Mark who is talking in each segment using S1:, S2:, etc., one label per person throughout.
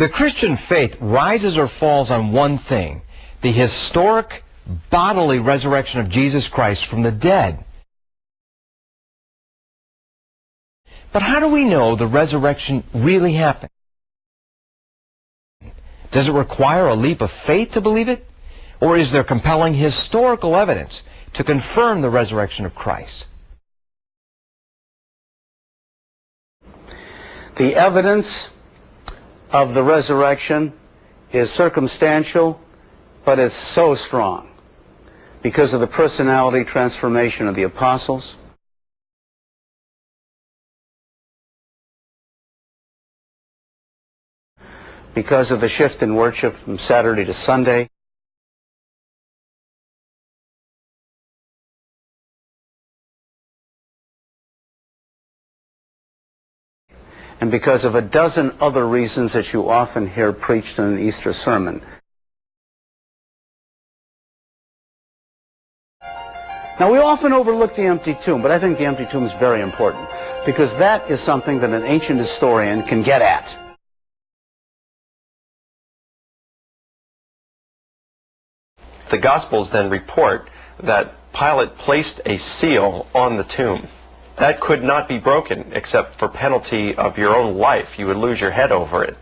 S1: The Christian faith rises or falls on one thing: the historic bodily resurrection of Jesus Christ from the dead. But how do we know the resurrection really happened? Does it require a leap of faith to believe it? Or is there compelling historical evidence to confirm the resurrection of Christ?
S2: The evidence of the resurrection is circumstantial, but it's so strong because of the personality transformation of the apostles, because of the shift in worship from Saturday to Sunday, and because of a dozen other reasons that you often hear preached in an Easter sermon. Now, we often overlook the empty tomb, but I think the empty tomb is very important because that is something that an ancient historian can get at.
S3: The Gospels then report that Pilate placed a seal on the tomb. That could not be broken except for penalty of your own life. You would lose your head over it.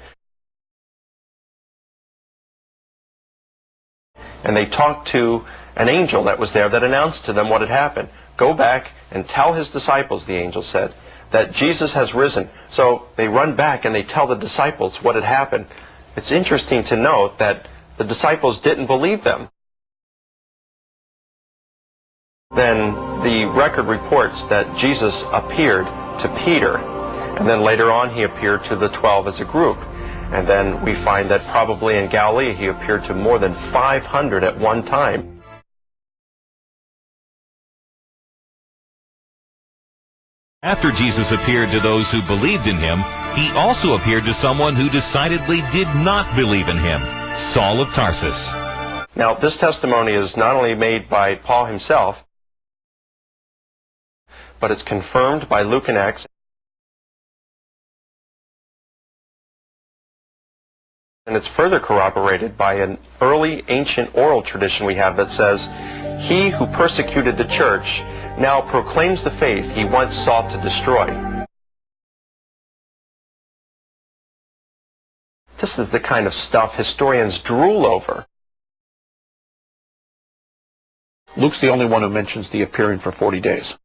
S3: And they talked to an angel that was there that announced to them what had happened. Go back and tell his disciples, the angel said, that Jesus has risen. So they run back and they tell the disciples what had happened. It's interesting to note that the disciples didn't believe them. Then the record reports that Jesus appeared to Peter, and then later on he appeared to the 12 as a group. And then we find that probably in Galilee he appeared to more than 500 at one time.
S4: After Jesus appeared to those who believed in him, he also appeared to someone who decidedly did not believe in him, Saul of Tarsus.
S3: Now, this testimony is not only made by Paul himself, but it's confirmed by Luke and Acts. And it's further corroborated by an early ancient oral tradition we have that says, "He who persecuted the church now proclaims the faith he once sought to destroy." This is the kind of stuff historians drool over.
S5: Luke's the only one who mentions the appearing for 40 days.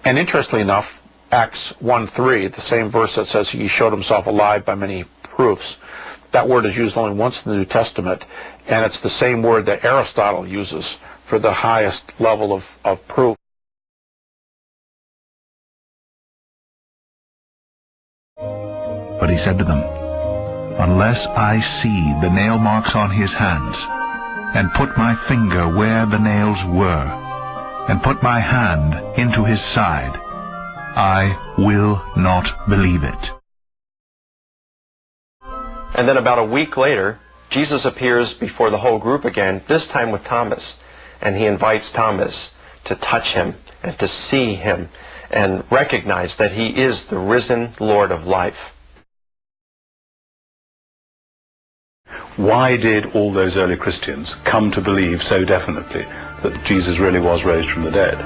S5: And interestingly enough, Acts 1:3, the same verse that says he showed himself alive by many proofs, that word is used only once in the New Testament, and it's the same word that Aristotle uses for the highest level of proof.
S6: But he said to them, "Unless I see the nail marks on his hands, and put my finger where the nails were, and put my hand into his side, I will not believe it."
S3: And then about a week later, Jesus appears before the whole group again, this time with Thomas. And he invites Thomas to touch him and to see him and recognize that he is the risen Lord of life.
S7: Why did all those early Christians come to believe so definitely that Jesus really was raised from the dead?